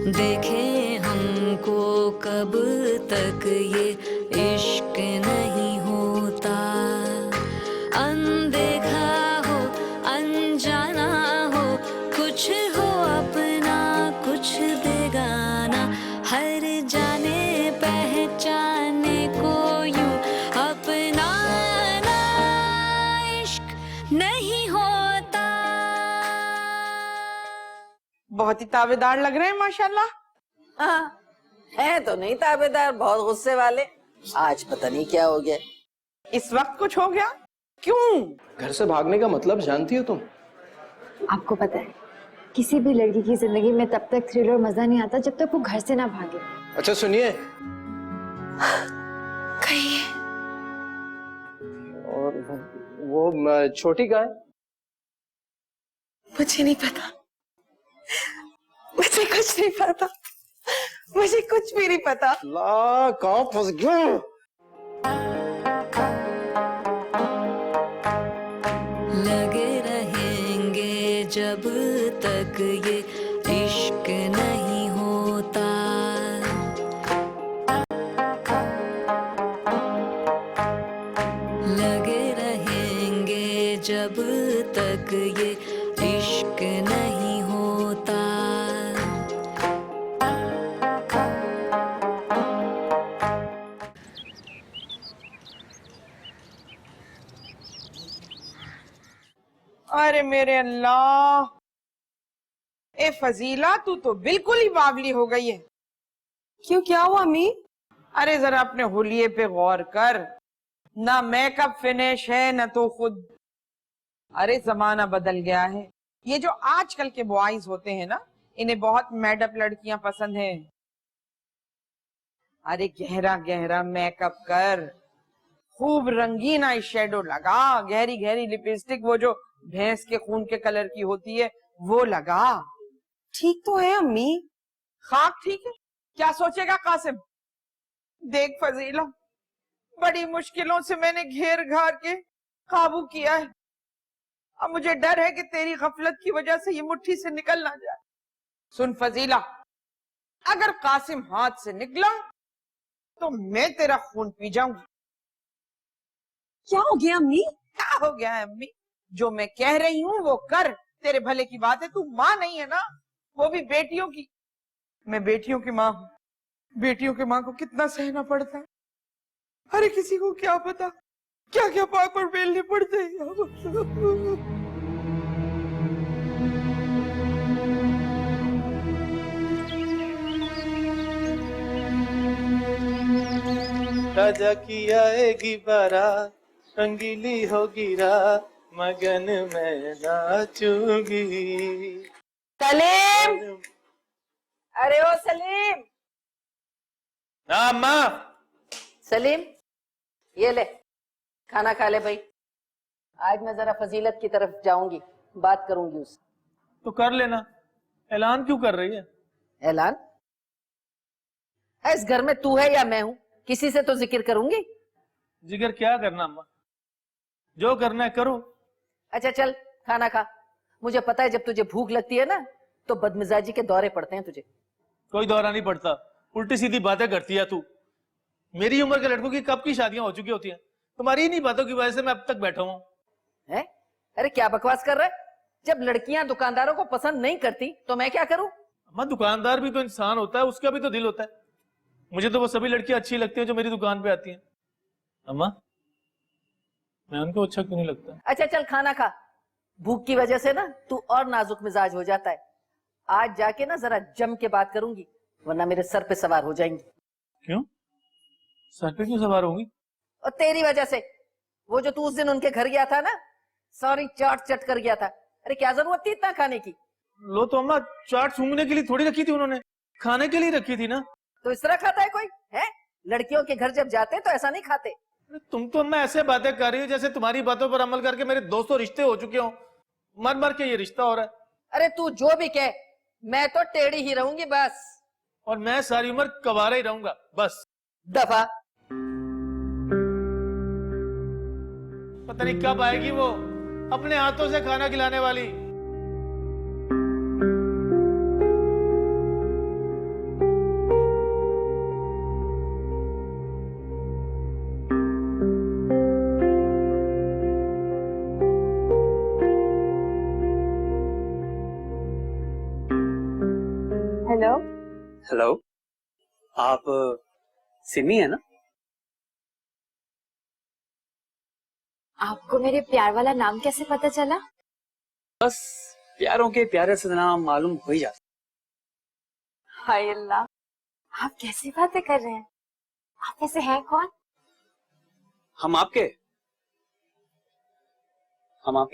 देखे हमको कब तक ये इश्क नहीं होता। अनदेखा हो अनजाना हो, कुछ हो अपना कुछ बेगाना, हर जाने पहचाने को यूं अपना ना इश्क नहीं होता। बहुत ही ताबेदार लग रहे हैं माशाल्लाह। हाँ, है तो नहीं ताबेदार, बहुत गुस्से वाले। आज पता नहीं क्या हो गया। इस वक्त कुछ हो गया? क्यों? घर से भागने का मतलब जानती हो तुम? आपको पता है, किसी भी लड़की की जिंदगी में तब तक थ्रिल और मजा नहीं आता जब तक वो घर से ना भागे। अच्छा सुनिए, कहिए। और वो छोटी गाय? मुझे नहीं पता, मुझे कुछ नहीं पता, मुझे कुछ भी नहीं पता। ला कहाँ फंस गया? लगे रहेंगे जब तक ये इश्क नहीं होता। लगे रहेंगे जब तक ये इश्क नहीं होता। अरे मेरे अल्लाह, ए फजीला तू तो बिल्कुल ही बावली हो गई है। क्यों, क्या हुआ अम्मी? अरे जरा अपने हुलिये पे गौर कर, ना मेकअप फिनिश है ना तो खुद। अरे जमाना बदल गया है। ये जो आजकल के बॉयज होते हैं ना, इन्हें बहुत मैडअप लड़कियां पसंद हैं। अरे गहरा गहरा मेकअप कर, खूब रंगीन आई शेडो लगा, गहरी गहरी लिपस्टिक, वो जो भैंस के खून के कलर की होती है वो लगा। ठीक तो है अम्मी। खाक ठीक है, क्या सोचेगा कासिम? देख फजीला, बड़ी मुश्किलों से मैंने घेर घार के काबू किया है। अब मुझे डर है कि तेरी गफलत की वजह से ये मुट्ठी से निकल ना जाए। सुन फजीला, अगर कासिम हाथ से निकला तो मैं तेरा खून पी जाऊंगी। क्या हो गया अम्मी? क्या हो गया है अम्मी? जो मैं कह रही हूँ वो कर, तेरे भले की बात है। तू माँ नहीं है ना, वो भी बेटियों की। मैं बेटियों की माँ हूँ। बेटियों की माँ को कितना सहना पड़ता है। अरे किसी को क्या पता क्या क्या पापड़ बेलने पड़ते हैं। राजा की आएगी बारात, रंगीली होगी रात, मगन में नाचूंगी। सलीम, अरे ओ सलीम। हाँ अम्मा। सलीम, ये ले खाना खा ले भाई। आज मैं जरा फजीलत की तरफ जाऊंगी, बात करूंगी उससे। तो कर लेना, ऐलान क्यों कर रही है? ऐलान? इस घर में तू है या मैं हूं, किसी से तो जिक्र करूंगी। जिगर क्या करना अम्मा, जो करना है करो। अच्छा चल खाना खा। मुझे पता है जब तुझे भूख लगती है ना तो बदमिजाजी के दौरे पड़ते हैं तुझे। कोई दौरा नहीं पड़ता, उल्टी सीधी बातें करती है तू। मेरी उम्र के लड़कों की कब की शादियां हो चुकी होती हैं, तुम्हारी ही नहीं बातों की वजह से मैं अब तक बैठा हूं। है? अरे क्या बकवास कर रहा है? जब लड़कियां दुकानदारों को पसंद नहीं करती तो मैं क्या करूं? अम्मा दुकानदार भी तो इंसान होता है, उसका भी तो दिल होता है। मुझे तो वो सभी लड़कियां अच्छी लगती हैं जो मेरी दुकान पे आती हैं। अम्मा मैं उनको अच्छा क्यों नहीं लगता? अच्छा चल खाना खा। भूख की वजह से ना तू और नाजुक मिजाज हो जाता है। आज जाके ना जरा जम के बात करूंगी, वरना मेरे सर पे सवार हो जाएंगी। क्यों? सर पे क्यों सवार होंगी? और तेरी वजह से। वो जो तू उस दिन उनके घर गया था ना, सारी चाट चट कर गया था। अरे क्या जरूरत थी इतना खाने की? लो तो अम्मा, चाट सूंघने के लिए थोड़ी रखी थी उन्होंने, खाने के लिए रखी थी ना। तो इस तरह खाता है कोई? है? लड़कियों के घर जब जाते तो ऐसा नहीं खाते। तुम तो अम्मा ऐसे बातें कर रही हो जैसे तुम्हारी बातों पर अमल करके मेरे दोस्तों रिश्ते हो चुके हो। मर मर के ये रिश्ता हो रहा है। अरे तू जो भी कह, मैं तो टेढ़ी ही रहूंगी बस। और मैं सारी उम्र कवारा ही रहूंगा बस। दफा। पता नहीं कब आएगी वो अपने हाथों से खाना खिलाने वाली। हेलो। हेलो, आप सिमी है ना? आपको मेरे प्यार वाला नाम कैसे पता चला? बस प्यारों के प्यारे से नाम मालूम हो ही जाता। हाय अल्लाह, आप कैसी बातें कर रहे हैं? आप वैसे हैं कौन? हम आपके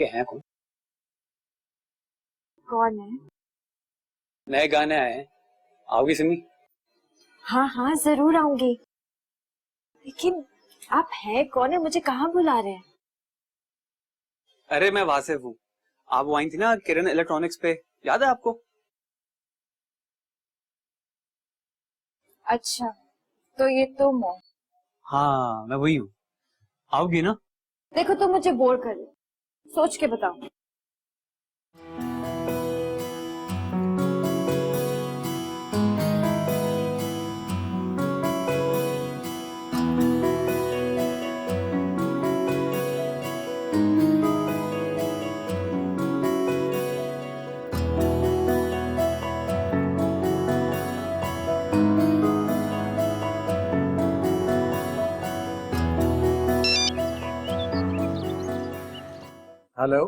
हैं कौन? कौन है? नए गाने आए हैं, आओगी सिमी? हाँ हाँ जरूर आऊंगी, लेकिन आप हैं कौन है, मुझे कहाँ बुला रहे हैं? अरे मैं वासिफ हूँ। आप वो आई थी ना किरण इलेक्ट्रॉनिक्स पे, याद है आपको? अच्छा, तो ये तुम हो? हाँ मैं वही हूँ। आओगी ना? देखो तुम मुझे बोर कर रहे हो, सोच के बताओ। हेलो,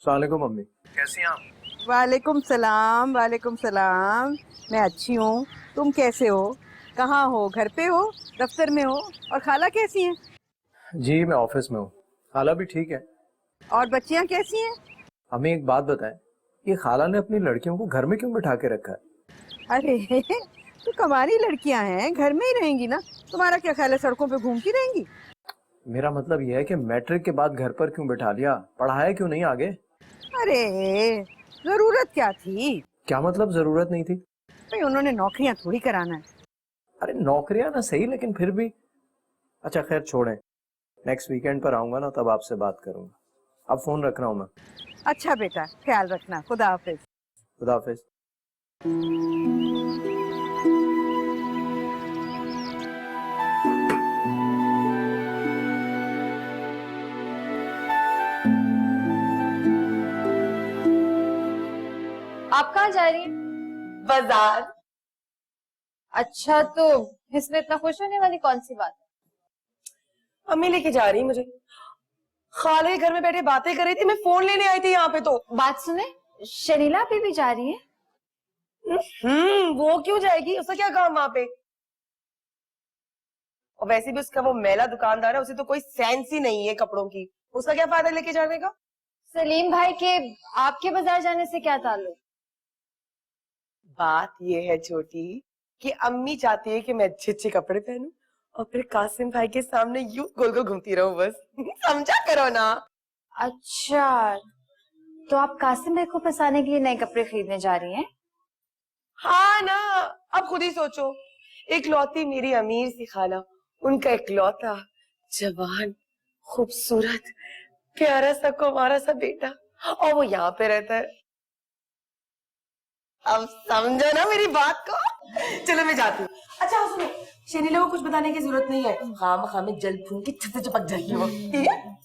सलामकुम मम्मी। कैसी हैं आप? वालेकुम सलाम, वालेकुम सलाम। मैं अच्छी हूँ, तुम कैसे हो? कहाँ हो? घर पे हो, दफ्तर में हो? और खाला कैसी हैं? जी मैं ऑफिस में हूँ। खाला भी ठीक है। और बच्चियाँ कैसी हैं? हमें एक बात बताएं, ये खाला ने अपनी लड़कियों को घर में क्यों बिठा के रखा है? अरे तो कमारी लड़कियां हैं, घर में ही रहेंगी ना। तुम्हारा क्या ख्याल है, सड़कों पे घूमती रहेंगी? मेरा मतलब यह है कि मैट्रिक के बाद घर पर क्यों बिठा लिया, पढ़ाया क्यों नहीं आगे? अरे जरूरत क्या थी? क्या मतलब जरूरत नहीं थी? भाई उन्होंने नौकरियां थोड़ी कराना है। अरे नौकरियां ना सही, लेकिन फिर भी। अच्छा खैर छोड़ें, नेक्स्ट वीकेंड पर आऊंगा ना, तब आपसे बात करूंगा। अब फोन रख रहा हूँ मैं। अच्छा बेटा, ख्याल रखना। खुदा हाफिज। खुदा हाफिज। आप कहाँ जा रही हैं? बाजार। अच्छा, तो इसमें इतना खुश होने वाली कौन सी बात है? अम्मी लेके जा रही मुझे। खाले घर में बैठे बातें कर रही थी, मैं फोन लेने आई थी यहाँ पे। तो बात सुने, शर्मिला अभी भी जा रही है? वो क्यों जाएगी? उसका क्या काम वहां पे? और वैसे भी उसका वो मेला दुकानदार है, उसे तो कोई सेंस ही नहीं है कपड़ों की। उसका क्या फायदा लेके जाने का? सलीम भाई के आपके बाजार जाने से क्या ताल्लुक? बात ये है छोटी कि अम्मी चाहती है कि मैं अच्छे अच्छे कपड़े पहनूं और फिर कासिम भाई के सामने यूं गोल गोल घूमती रहूं बस। समझा करो ना। अच्छा, तो आप कासिम भाई को फंसाने के लिए नए कपड़े खरीदने जा रही हैं? हाँ ना, अब खुद ही सोचो। इकलौती मेरी अमीर सी खाला, उनका इकलौता जवान खूबसूरत प्यारा सा कुंवारा सा बेटा, और वो यहाँ पे रहता है। अब समझो ना मेरी बात को। चलो मैं जाती हूँ। अच्छा सुनो, शर्मिला को कुछ बताने की जरूरत नहीं है। खाम में जल फूंक के छत से चिपक जाएगी वो, ठीक है?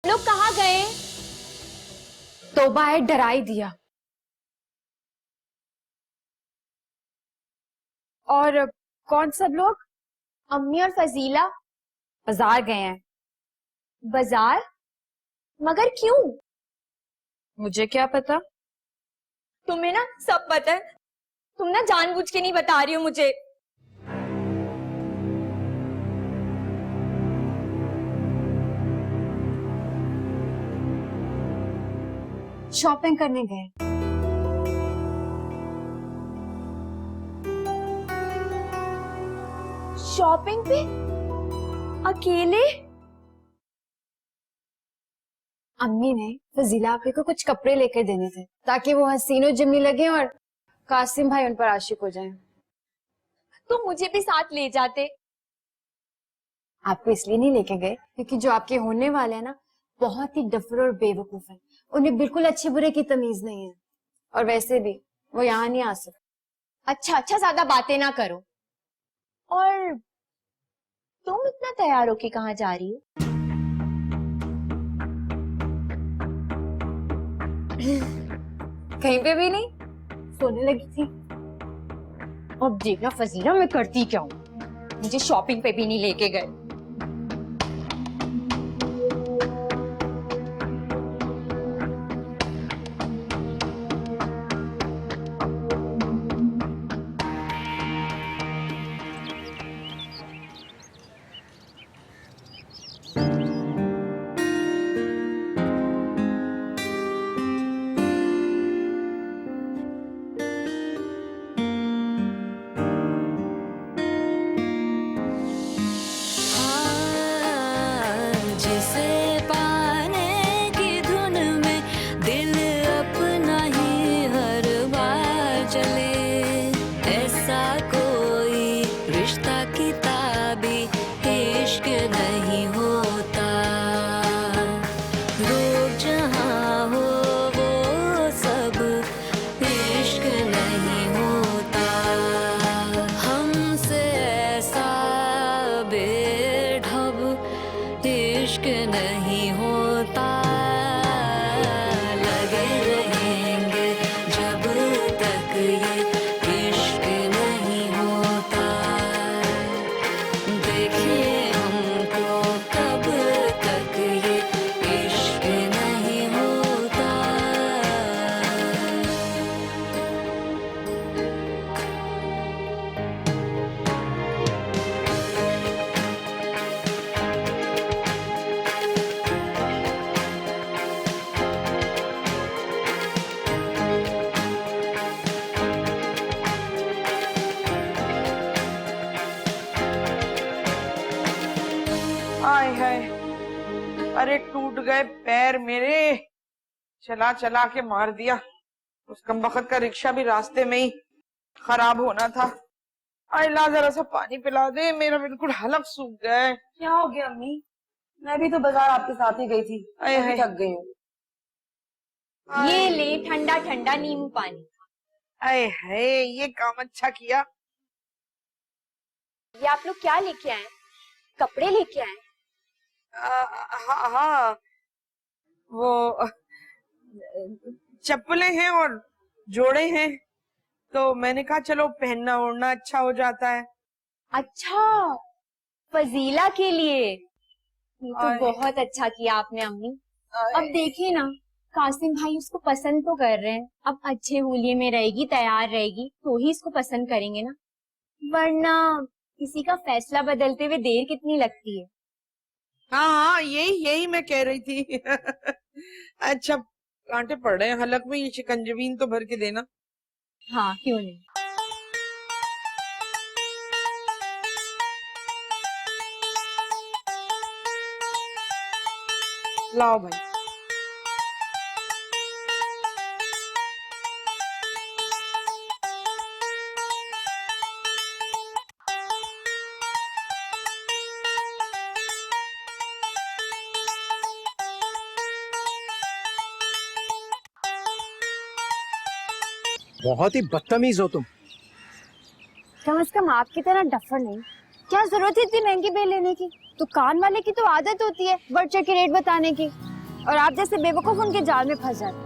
लोग कहाँ गए? तौबा है, डरा ही दिया। और कौन सब लोग? अम्मी और फजीला बाजार गए हैं। बाजार? मगर क्यों? मुझे क्या पता। तुम्हें ना सब पता है, तुम ना जानबूझ के नहीं बता रही हो मुझे। शॉपिंग करने गए। शॉपिंग पे? अकेले? अम्मी ने फजीला आपे को कुछ कपड़े लेकर देने थे ताकि वो हसीनो जिम्मी लगे और कासिम भाई उन पर आशिक हो जाएं। तो मुझे भी साथ ले जाते। आपको इसलिए नहीं लेके गए क्योंकि जो आपके होने वाले हैं ना बहुत ही डफर और बेवकूफ है, उन्हें बिल्कुल अच्छे बुरे की तमीज नहीं है और वैसे भी वो यहाँ नहीं आ सकते। अच्छा अच्छा, ज्यादा बातें ना करो। और तुम इतना तैयार हो कि कहाँ जा रही हो? कहीं पे भी नहीं, सोने लगी थी। अब देखना फजीला मैं करती क्या हूँ, मुझे शॉपिंग पे भी नहीं लेके गए। जिसे पाने की धुन में दिल अपना ही हर बार चले, ऐसा कोई रिश्ता किताबी इश्क नहीं होता। रोग जहाँ हो वो सब इश्क नहीं होता। हमसे ऐसा बेढब इश्क नहीं होता। लगे रहेंगे जब तक ये इश्क नहीं होता। देखें हमको कब तक ये इश्क नहीं होता। आय हाय, अरे टूट गए पैर मेरे, चला चला के मार दिया। उस कमबख्त का रिक्शा भी रास्ते में ही खराब होना था। आय ला जरा सा पानी पिला दे, मेरा बिल्कुल हलक सूख गया है। क्या हो गया अम्मी? मैं भी तो बाजार आपके साथ ही गई थी, आय मैं भी हाय। थक गई हूँ। ये ले ठंडा ठंडा नींबू पानी। आय हाय, ये काम अच्छा किया। ये आप लोग क्या लेके आए? कपड़े लेके आए? हाँ हाँ, वो चप्पलें हैं और जोड़े हैं, तो मैंने कहा चलो पहनना ओढ़ना अच्छा हो जाता है। अच्छा, फजीला के लिए। ये तो आए। बहुत अच्छा किया आपने अम्मी। आय। अब देखिए ना, कासिम भाई उसको पसंद तो कर रहे हैं, अब अच्छे हुलिये में रहेगी, तैयार रहेगी तो ही इसको पसंद करेंगे ना, वरना किसी का फैसला बदलते हुए देर कितनी लगती है। हाँ हाँ, यही यही मैं कह रही थी। अच्छा, कांटे पड़ रहे हैं हलक में, ये शिकंजवीन तो भर के देना। हाँ क्यों नहीं। लाओ भाई। बहुत ही बदतमीज हो तुम। कम से कम आपकी तरह डफर नहीं। क्या जरूरत है इतनी महंगी बेल लेने की? दुकान वाले की तो आदत होती है बढ़ चढ़ के रेट बताने की, और आप जैसे बेवकूफ उनके जाल में फंस जाते।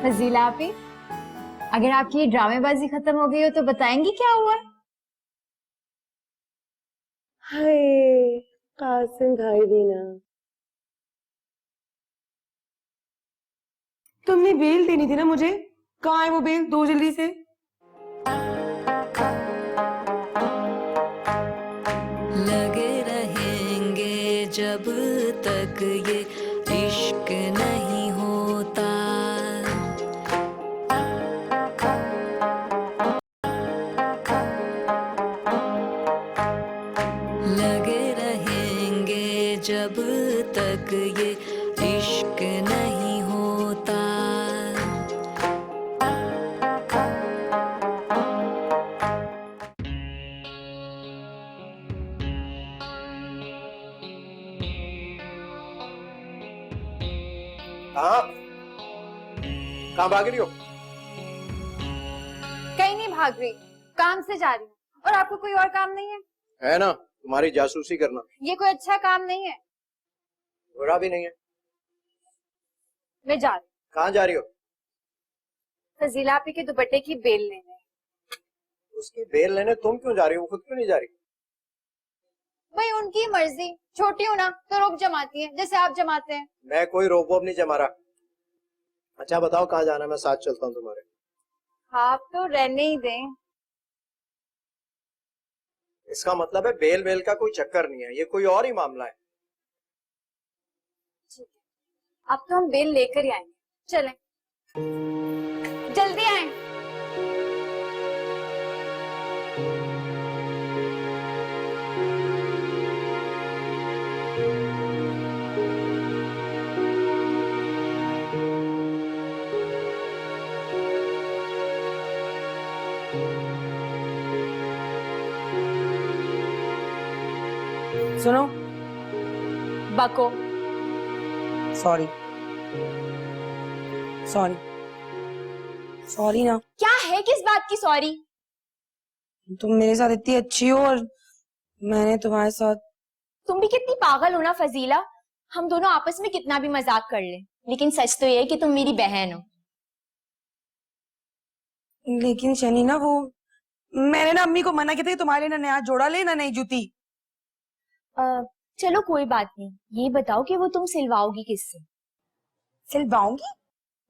फजीला आपी, अगर आपकी ये ड्रामेबाजी खत्म हो गई हो तो बताएंगी क्या हुआ है? हाय कासिम भाई भी ना, तुमने बेल देनी थी ना मुझे। कहाँ है वो बेल? दो जल्दी से। लगे रहेंगे जब तक ये इश्क नहीं होता। लगे रहेंगे तक ये इश्क नहीं होता। कहाँ भाग रही हो? कहीं नहीं भाग रही, काम से जा रही हूँ। और आपको कोई और काम नहीं है? है ना, तुम्हारी जासूसी करना। ये कोई अच्छा काम नहीं है। बुरा भी नहीं है। मैं जा रही हूँ कहाँ जा रही हो? फजीला आपी के दुपट्टे की बेल लेने। उसकी बेल लेने तुम क्यों जा रही हो? खुद क्यों नहीं जा रही? भाई उनकी मर्जी, छोटी हूँ ना तो रोक जमाती है जैसे आप जमाते हैं। मैं कोई रोब वोब नहीं जमा रहा। अच्छा बताओ कहाँ जाना है, मैं साथ चलता हूँ तुम्हारे। आप तो रहने ही दें। इसका मतलब है बेल वेल का कोई चक्कर नहीं है, ये कोई और ही मामला है। अब तो हम बेल लेकर ही आएंगे, चलें। जल्दी आए। सुनो, बको। सॉरी सॉरी सॉरी ना। क्या है किस बात की सॉरी? तुम मेरे साथ इतनी अच्छी हो और मैंने तुम्हारे साथ। तुम भी कितनी पागल हो ना फजीला। हम दोनों आपस में कितना भी मजाक कर ले, लेकिन सच तो ये है कि तुम मेरी बहन हो। लेकिन शनी ना, वो मैंने ना अम्मी को मना किया था कि तुम्हारे लिए ना नया जोड़ा ले ना नई जूती। चलो कोई बात नहीं, ये बताओ कि वो तुम सिलवाओगी किससे? सिलवाऊंगी?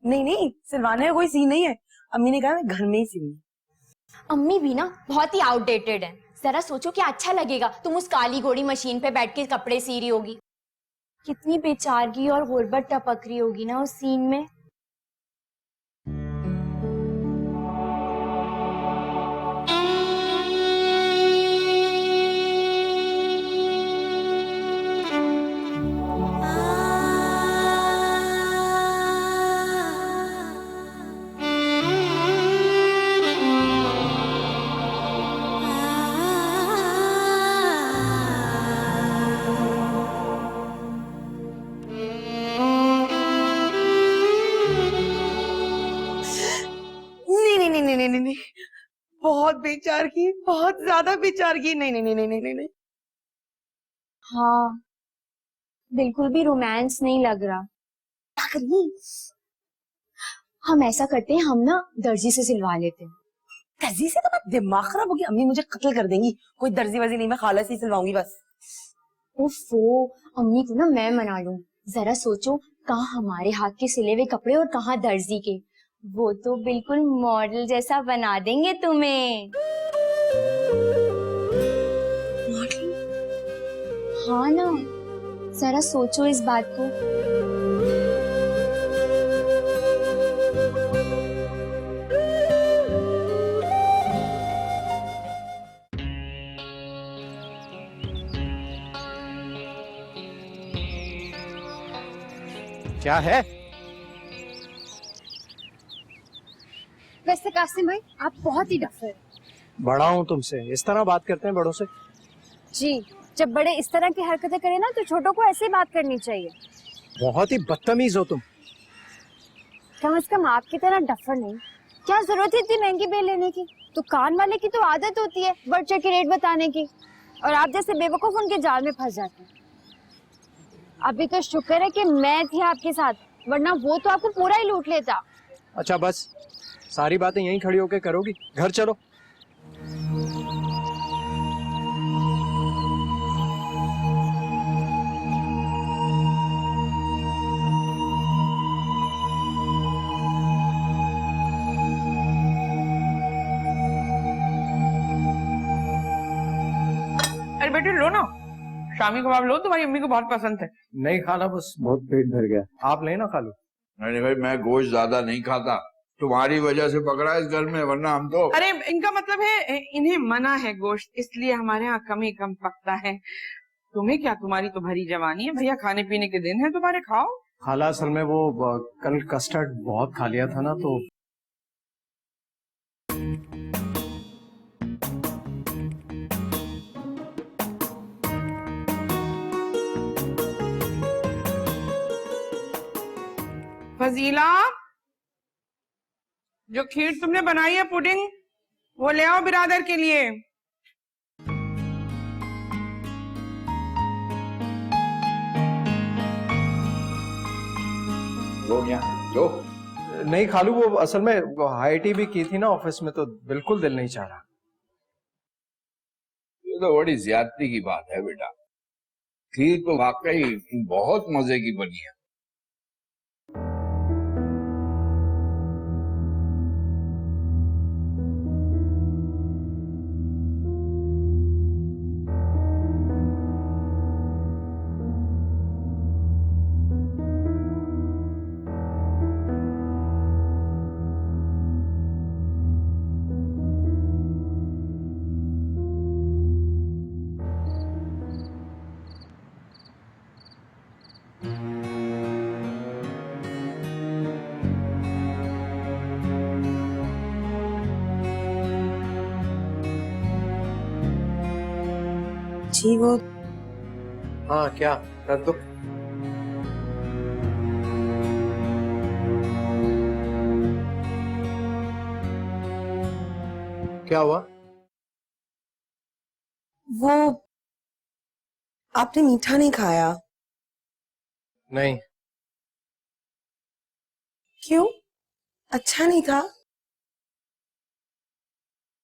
नहीं नहीं, सिलवाने का कोई सीन नहीं है। अम्मी ने कहा मैं घर में ही सिलूंगी। अम्मी भी ना बहुत ही आउटडेटेड है। जरा सोचो क्या अच्छा लगेगा तुम उस काली घोड़ी मशीन पे बैठ के कपड़े सी रही होगी। कितनी बेचारगी और गुर्बत टपक रही होगी ना उस सीन में। नहीं नहीं नहीं नहीं नहीं नहीं, बहुत बेचारगी, बहुत ज्यादा बेचारगी। नहीं नहीं नहीं नहीं नहीं नहीं। हाँ, बिल्कुल भी रोमांस नहीं लग रहा। क्या करिए? हम ऐसा करते हैं, हम ना दर्जी से सिलवा लेते हैं। दर्जी से? तो मैं दिमाग खराब हो गया, अम्मी मुझे कत्ल कर देंगी। कोई दर्जी वर्जी नहीं, मैं खाला से ही सिलवाऊंगी बस। ओफो, अम्मी को ना मैं मना लूं। जरा सोचो, कहाँ हमारे हाथ के सिले हुए कपड़े और कहाँ दर्जी के। वो तो बिल्कुल मॉडल जैसा बना देंगे तुम्हें। मॉडल? हाँ ना, जरा सोचो इस बात को। क्या है? वैसे कासिम भाई, आप बहुत ही डफर। बड़ा हूँ तुमसे, इस तरह बात करते हैं बड़ों से? जी, जब बड़े इस तरह की हरकतें करें ना तो छोटों को ऐसे ही बात करनी चाहिए। बहुत ही बदतमीज हो तुम। कम से कम आपकी तरह डफर नहीं। क्या जरूरत है इतनी महंगी बेल लेने की? दुकान वाले की तो आदत होती है बढ़ चढ़ के रेट बताने की, और आप जैसे बेवकूफ उनके जाल में फंस जाते हैं। अभी तो शुक्र है कि मैं थी आपके साथ, वरना वो तो आपको पूरा ही लूट लेता। अच्छा बस, सारी बातें यहीं खड़ी होकर करोगी? घर चलो। अरे बेटे लो ना, शामी कबाब लो, तुम्हारी अम्मी को बहुत पसंद है। नहीं खाना, बस बहुत पेट भर गया। आप लेना खा लो। नहीं भाई, मैं गोश्त ज्यादा नहीं खाता, तुम्हारी वजह से पकड़ा इस घर में, वरना हम तो। अरे इनका मतलब है इन्हें मना है गोश्त, इसलिए हमारे यहाँ कम ही कम पकता है। तुम्हें क्या, तुम्हारी तो भरी जवानी है भैया, खाने पीने के दिन है तुम्हारे, खाओ। खाला असल में वो कल कस्टर्ड बहुत खा लिया था ना तो। फजीला, जो खीर तुमने बनाई है पुडिंग, वो ले आओ बिरादर के लिए। लो यहाँ लो। नहीं खालू, वो असल में हाई टी भी की थी ना ऑफिस में, तो बिल्कुल दिल नहीं चाह रहा। ये तो बड़ी ज्यादती की बात है बेटा, खीर तो वाकई बहुत मजे की बनी है। जी वो हाँ क्या रख दो। क्या हुआ? वो आपने मीठा नहीं खाया? नहीं। क्यों? अच्छा नहीं था?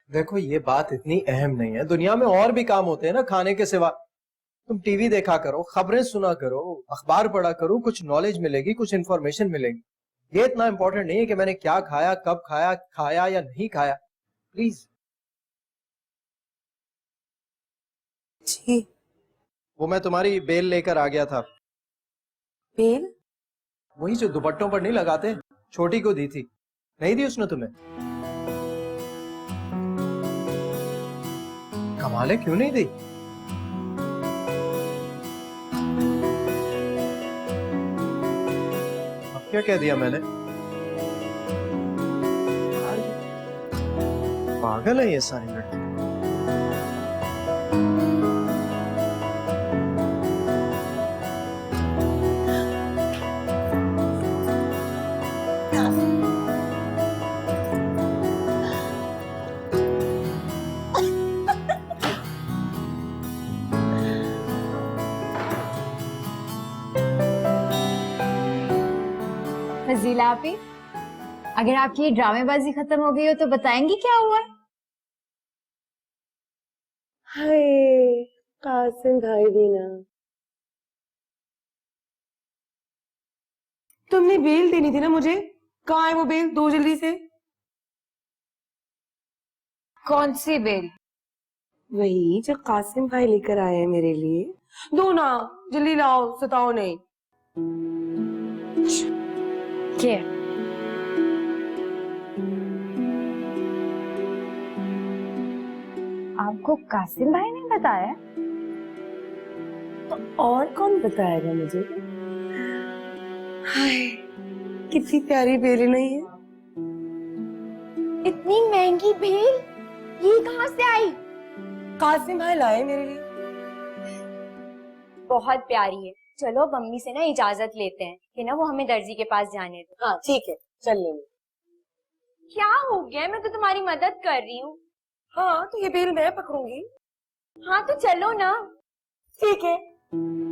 देखो ये बात इतनी अहम नहीं है, दुनिया में और भी काम होते हैं ना खाने के सिवा। तुम टीवी देखा करो, खबरें सुना करो, अखबार पढ़ा करो, कुछ नॉलेज मिलेगी, कुछ इंफॉर्मेशन मिलेगी। ये इतना इंपॉर्टेंट नहीं है कि मैंने क्या खाया, कब खाया, खाया या नहीं खाया। प्लीज। जी। वो मैं तुम्हारी बेल लेकर आ गया था। बेल? वही जो दुपट्टों पर नहीं लगाते, छोटी को दी थी। नहीं दी उसने तुम्हें? कमाल है, क्यों नहीं दी? अब क्या कह दिया मैंने? पागल है ये सारी लड़की। फजीला आपी, अगर आपकी ये ड्रामेबाजी खत्म हो गई हो तो बताएंगी क्या हुआ है? हाय कासिम भाई भी ना, तुमने बेल देनी थी ना मुझे। कहाँ है वो बेल? दो जल्दी से। कौन सी बेल? वही जो कासिम भाई लेकर आए हैं मेरे लिए। दो ना, जल्दी लाओ, सताओ नहीं। क्या? आपको कासिम भाई ने बताया? तो और कौन बताएगा मुझे? हाय कितनी प्यारी बेल नहीं है? इतनी महंगी बेल ये कहाँ से आई? कासिम भाई लाए मेरे लिए। बहुत प्यारी है। चलो मम्मी से ना इजाजत लेते हैं कि ना वो हमें दर्जी के पास जाने दो। हाँ ठीक है, चल लेंगे। क्या हो गया? मैं तो तुम्हारी मदद कर रही हूँ। हाँ तो ये बेल मैं पकड़ूंगी। हाँ तो चलो ना। ठीक है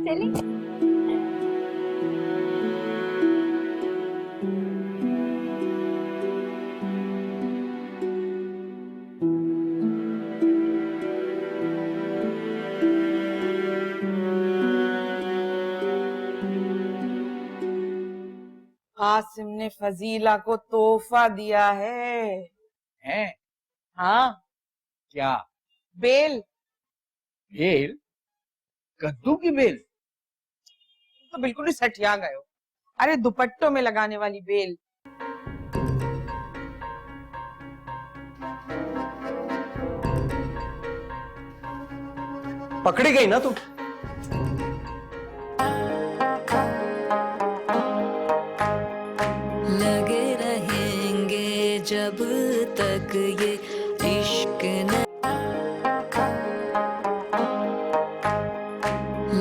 चलिए। कासिम ने फजीला को तोहफा दिया है। हैं? हाँ क्या? बेल। बेल? कद्दू की बेल? तो बिल्कुल ही सठिया गए हो। अरे दुपट्टों में लगाने वाली बेल। पकड़ी गई ना तुम? लगे रहेंगे जब तक ये इश्क न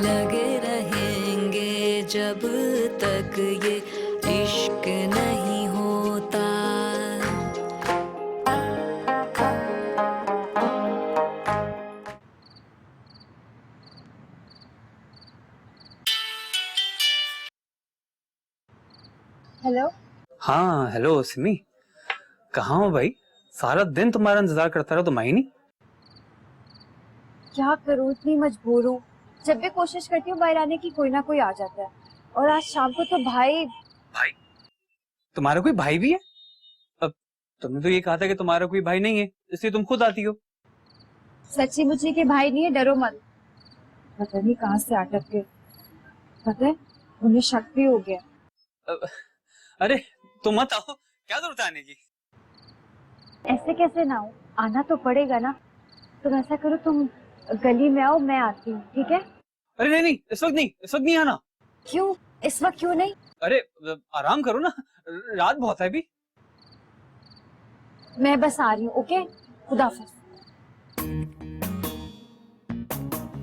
लगे रहेंगे जब तक ये इश्क नहीं होता। हेलो। हाँ हेलो सिमी, कहाँ हो भाई? सारा दिन तुम्हारा इंतजार करता रहा, तुम आई नहीं। क्या करूँ, इतनी मजबूर हूँ। जब भी कोशिश करती हूँ बाहर आने की, कोई ना कोई आ जाता है। और आज शाम को तो भाई तुम्हारा कोई भाई भी है? अब तुमने तो ये कहा था कि तुम्हारा कोई भाई नहीं है, इसलिए तुम खुद आती हो। सच्ची मुच्ची के भाई नहीं है, डरो मत। पता नहीं कहाँ से अटक गए। पता है उन्हें शक भी हो गया। अरे तुम मत आओ, क्या जरूरत है आने की? ऐसे कैसे ना हो, आना तो पड़ेगा ना। तुम ऐसा करो, तुम गली में आओ, मैं आती हूँ, ठीक है? अरे नहीं नहीं, इस वक्त नहीं आना। क्यों इस वक्त क्यों नहीं? अरे आराम करो ना, रात बहुत है अभी। मैं बस आ रही हूँ, ओके? खुदा हाफिज।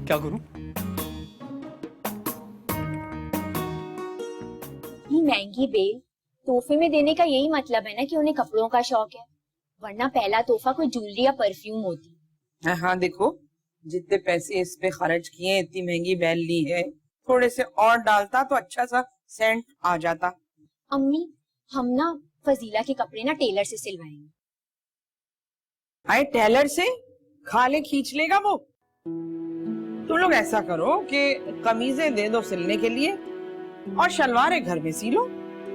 क्या करूं? ये महंगी बेल तोहफे में देने का यही मतलब है ना कि उन्हें कपड़ों का शौक है, वरना पहला तोहफा कोई ज्वेलरी या परफ्यूम होती। हाँ देखो, जितने पैसे इस पे खर्च किए, इतनी महंगी बेल ली है, थोड़े से और डालता तो अच्छा सा सेंट आ जाता। अम्मी, हम ना फजीला के कपड़े ना टेलर से सिलवाएंगे। आए टेलर से खाले खींच लेगा वो। तुम लोग ऐसा करो कि कमीजें दे दो सिलने के लिए और शलवारें घर में सी लो।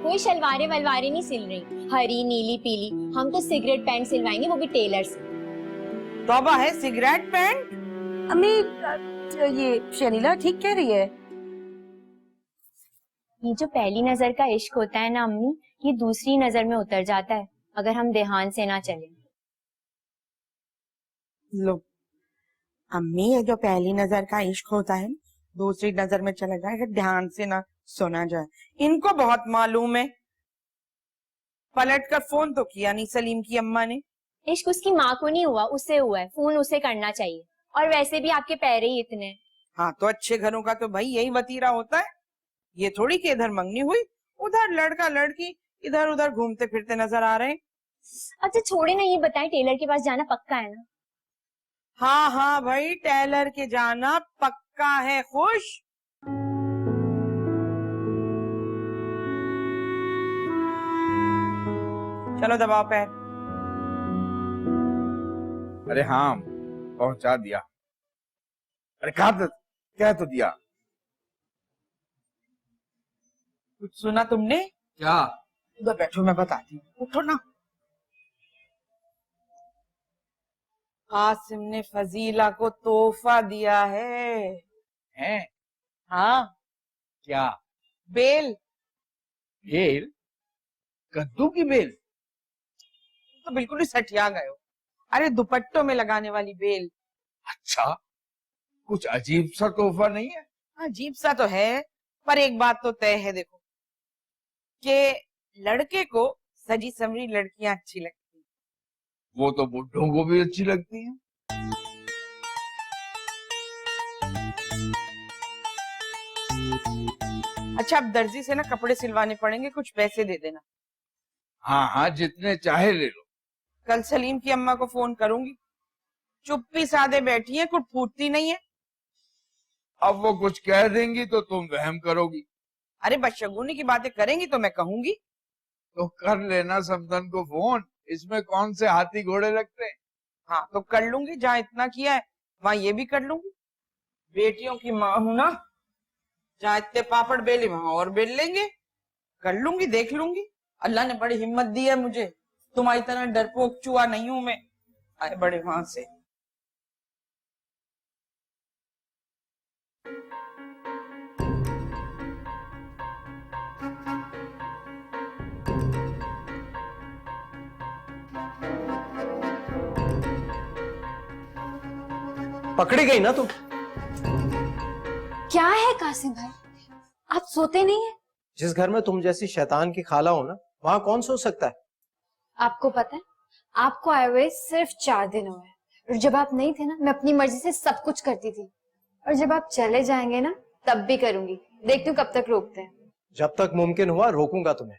कोई शलवारे वलवारे नहीं सिल रही, हरी नीली पीली। हम तो सिगरेट पैंट सिलवाएंगे, वो भी टेलर से। तौबा है, सिगरेट पैंट? अम्मी ये शनीला ठीक कह रही है। ये जो पहली नजर का इश्क होता है ना अम्मी, ये दूसरी नजर में उतर जाता है अगर हम ध्यान से ना चले। लो अम्मी, ये जो पहली नजर का इश्क होता है दूसरी नजर में चला जाए अगर ध्यान से ना सुना जाए। इनको बहुत मालूम है। पलट कर फोन तो किया नहीं सलीम की अम्मा ने। इश्क उसकी माँ को नहीं हुआ, उससे हुआ है। फोन उसे करना चाहिए। और वैसे भी आपके पैर ही इतने। हाँ तो अच्छे घरों का तो भाई यही वतीरा होता है। ये थोड़ी कि इधर मंगनी हुई, उधर लड़का लड़की इधर उधर घूमते फिरते नजर आ रहे हैं। अच्छा छोड़े ना, ये बताएं टेलर के पास जाना पक्का है ना? हाँ हाँ भाई, टेलर के जाना पक्का है। खुश? चलो दबाओ पैर। अरे हाँ, पहुंचा दिया। अरे कह तो दिया। कुछ सुना तुमने? क्या? उधर बैठो, मैं बताती हूँ। उठो ना। कासिम ने फजीला को तोहफा दिया है। है? हाँ, क्या? बेल। बेल? कद्दू की बेल? तो बिल्कुल ही सठिया गए हो। अरे दुपट्टों में लगाने वाली बेल। अच्छा, कुछ अजीब सा तोहफा नहीं है? अजीब सा तो है, पर एक बात तो तय है देखो, कि लड़के को सजी संवरी लड़कियां अच्छी लगती हैं। वो तो बुड्ढों को भी अच्छी लगती हैं। अच्छा, अब दर्जी से ना कपड़े सिलवाने पड़ेंगे, कुछ पैसे दे देना। हाँ हाँ, जितने चाहे ले लो। कल सलीम की अम्मा को फोन करूंगी। चुप्पी सादे बैठी है, कुछ फूटती नहीं है। अब वो कुछ कह देंगी तो तुम वहम करोगी। अरे बदशगुनी की बातें करेंगी तो मैं कहूंगी। तो कर लेना समदन को फोन, इसमें कौन से हाथी घोड़े लगते हैं। हाँ तो कर लूंगी, जहाँ इतना किया है वहां ये भी कर लूंगी। बेटियों की माँ हूं ना, जहाँ इतने पापड़ बेले वहां और बेल लेंगे। कर लूंगी, देख लूंगी। अल्लाह ने बड़ी हिम्मत दी है मुझे, तुम्हारी तरह डरपोक चुआ नहीं हूं मैं। आए बड़े वहां से। पकड़ी गई ना तुम? क्या है कासिम भाई, आप सोते नहीं है? जिस घर में तुम जैसी शैतान की खाला हो ना, वहां कौन सो सकता है? आपको पता है, आपको आए हुए सिर्फ 4 दिन हुए हैं, और जब आप नहीं थे ना, मैं अपनी मर्जी से सब कुछ करती थी, और जब आप चले जाएंगे ना, तब भी करूंगी। देखती हूँ कब तक रोकते हैं। जब तक मुमकिन हुआ रोकूंगा तुम्हें।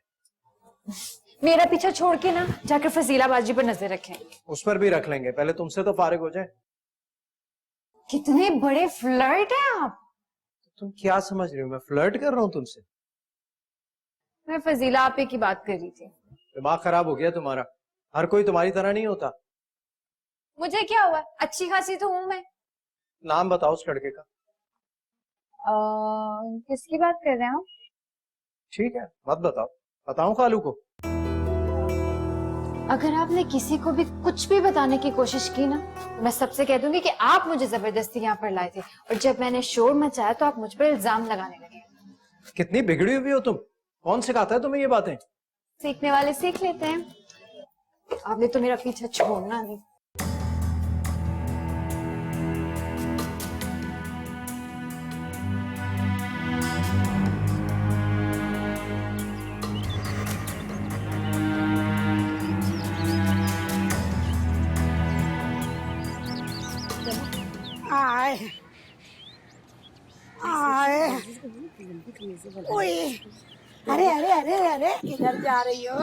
मेरा पीछा छोड़ के ना जाकर फजीला बाजी पर नजर रखें। उस पर भी रख लेंगे, पहले तुमसे तो फारिग हो जाए। कितने बड़े फ्लर्ट हैं आप। तुम क्या समझ रही हो, मैं फ्लर्ट कर रहा हूँ तुमसे? मैं फजीला आपे की बात कर रही थी। दिमाग खराब हो गया तुम्हारा, हर कोई तुम्हारी तरह नहीं होता। मुझे क्या हुआ, अच्छी खासी तो हूं मैं। नाम बताओ उस लड़के का। किसकी बात कर रहे हैं आप? ठीक है मत बताओ, बताऊं खालू को? अगर आपने किसी को भी कुछ भी बताने की कोशिश की ना, मैं सबसे कह दूंगी कि आप मुझे जबरदस्ती यहाँ पर लाए थे, और जब मैंने शोर मचाया तो आप मुझ पर इल्जाम लगाने लगे। कितनी बिगड़ी हुई हो तुम, कौन सिखाता है तुम्हें ये बातें? सीखने वाले सीख लेते हैं, आपने तो मेरा पीछा छोड़ना नहीं। आए आए, ओए, अरे अरे अरे अरे, किधर जा रही हो?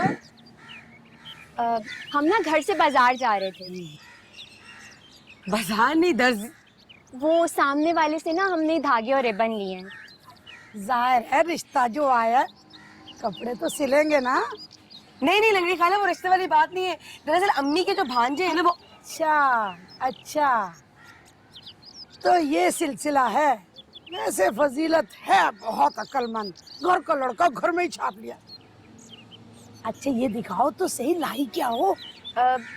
हम ना घर से बाजार जा रहे थे। बाजार नहीं, दर्जी। वो सामने वाले से ना हमने धागे और रिबन लिए हैं। जाहिर है रिश्ता जो आया, कपड़े तो सिलेंगे ना? नहीं लग रही खाला, वो रिश्ते वाली बात नहीं है। दरअसल अम्मी के जो भांजे हैं ना, वो अच्छा अच्छा, तो ये सिलसिला है। वैसे फजीलत है बहुत अक्लमंद, घर का लड़का घर में ही छाप लिया। अच्छा ये दिखाओ तो सही, लाई क्या हो?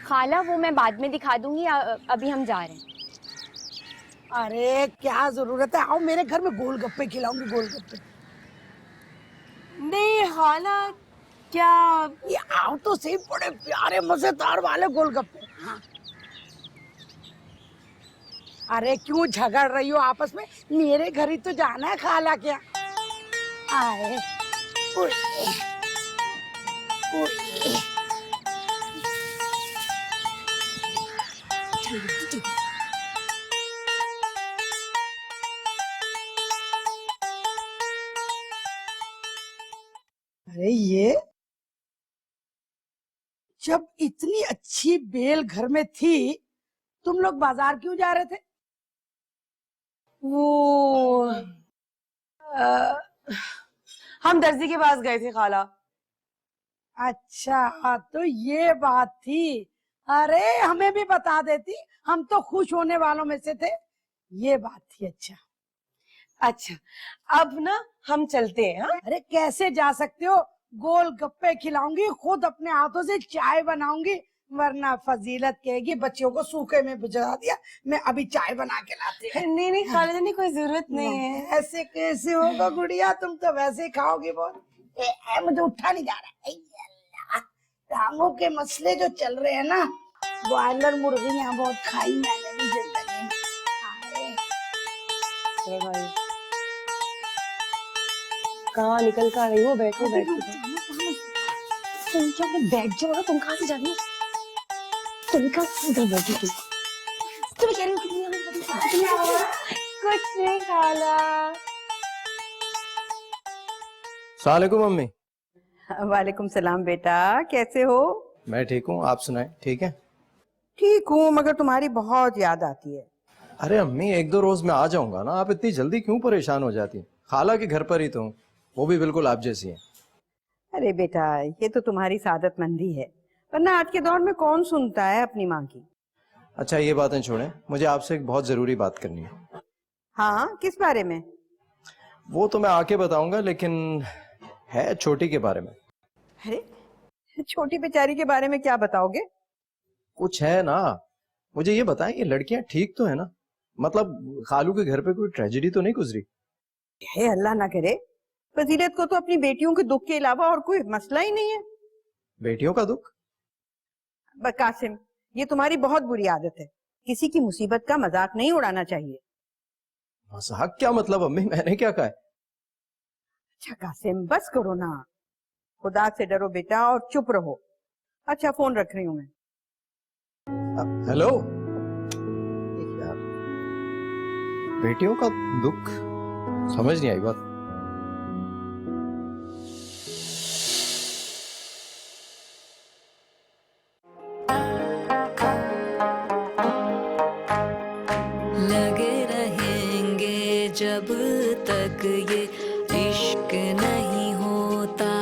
खाला वो मैं बाद में दिखा दूंगी, अभी हम जा रहे हैं। अरे क्या जरूरत है, आओ मेरे घर में गोलगप्पे खिलाऊंगी, गोलगप्पे। नहीं खाला, क्या ये आओ तो सही, बड़े प्यारे मजेदार वाले गोलगप्पे। हाँ। अरे क्यों झगड़ रही हो आपस में, मेरे घर ही तो जाना है खाला क्या? आए उए, उए। अरे ये जब इतनी अच्छी बेल घर में थी, तुम लोग बाजार क्यों जा रहे थे? वो हम दर्जी के पास गए थे खाला। अच्छा तो ये बात थी। अरे हमें भी बता देती, हम तो खुश होने वालों में से थे। ये बात थी। अच्छा अब ना हम चलते हैं। हाँ? अरे कैसे जा सकते हो, गोलगप्पे खिलाऊंगी, खुद अपने हाथों से चाय बनाऊंगी, वरना फजीलत कहेगी बच्चों को सूखे में भिजा दिया, मैं अभी चाय बना के लाती हूँ। नहीं खाला जानी, कोई जरूरत नहीं है। ऐसे कैसे होगा गुड़िया, तुम तो वैसे ही खाओगी बहुत। मुझे उठा नहीं जा रहा। अल्लाह, टांगों के मसले जो चल रहे हैं ना, बॉयलर मुर्गियां बहुत खाई मैंने भी जिंदगी में। भाई कहाँ निकल कर रही हो, बैठो बैठो। तुम क्या बैठ जाओ ना, तुम कहाँ से जा रही हो? तुम कहाँ इधर बैठी तुम? तुम कह रही हो कुछ नहीं खाला। सलामुअलैकुम मम्मी। वालेकुम सलाम बेटा, कैसे हो? मैं ठीक हूँ, आप सुनाएं। ठीक है? ठीक हूँ, मगर तुम्हारी बहुत याद आती है। अरे अम्मी, 1-2 रोज में आ जाऊंगा ना, आप इतनी जल्दी क्यों परेशान हो जाती हैं? खाला के घर पर ही तो हूँ, वो भी बिल्कुल आप जैसी हैं। अरे बेटा, ये तो तुम्हारी सादतमंदी है, वरना आज के दौर में कौन सुनता है अपनी माँ की। अच्छा ये बातें छोड़ें, मुझे आपसे एक बहुत जरूरी बात करनी है। हाँ, किस बारे में? वो तो मैं आके बताऊंगा, लेकिन है छोटी के बारे में। अरे छोटी बेचारी के बारे में क्या बताओगे? कुछ है ना, मुझे ये बताएं, ये लड़कियां ठीक तो है ना? मतलब खालू के घर पे कोई ट्रेजेडी तो नहीं गुजरी? हे अल्लाह ना करे, फजीलत को तो अपनी बेटियों के दुख के अलावा और कोई मसला ही नहीं है। बेटियों का दुख? कासिम, ये तुम्हारी बहुत बुरी आदत है, किसी की मुसीबत का मजाक नहीं उड़ाना चाहिए। मजाक क्या मतलब अम्मी, मैंने क्या कहा है? अच्छा कासिम बस करो ना, खुदा से डरो बेटा और चुप रहो। अच्छा फोन रख रही हूँ मैं। हेलो यार, बेटियों का दुख समझ नहीं आई बात। लगे रहेंगे जब तक ये इश्क नहीं होता।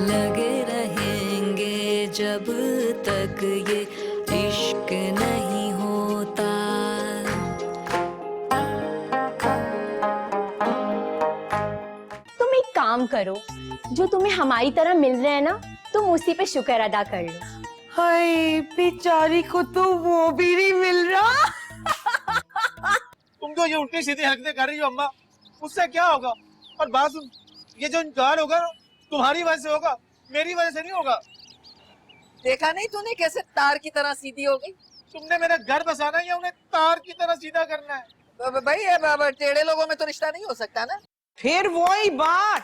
लगे रहेंगे जब तक ये इश्क नहीं होता। तुम एक काम करो, जो तुम्हें हमारी तरह मिल रहे हैं ना, तुम उसी पे शुक्र अदा कर लो। हाय बेचारी को तो वो भी नहीं मिल रहा। तुम तो ये उल्टी सीधी हरकतें कर रही हो अम्मा, उससे क्या होगा? और बात सुन, ये जो इनकार होगा तुम्हारी वजह से होगा, मेरी वजह से नहीं होगा। देखा नहीं तूने कैसे तार की तरह सीधी हो गई? तुमने मेरा घर बसाना है या उन्हें तार की तरह सीधा करना है? भाई ये टेढ़े लोगों में तो रिश्ता नहीं हो सकता ना। फिर वही बात,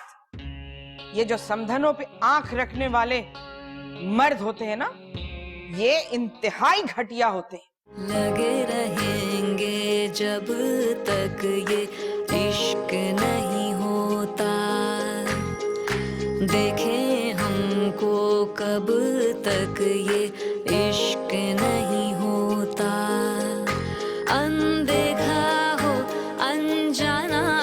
ये जो समधनों पे आंख रखने वाले मर्द होते हैं ना, ये इंतहाई घटिया होते हैं। लगे रहेंगे जब तक ये इश्क नहीं होता। देखें हमको कब तक ये इश्क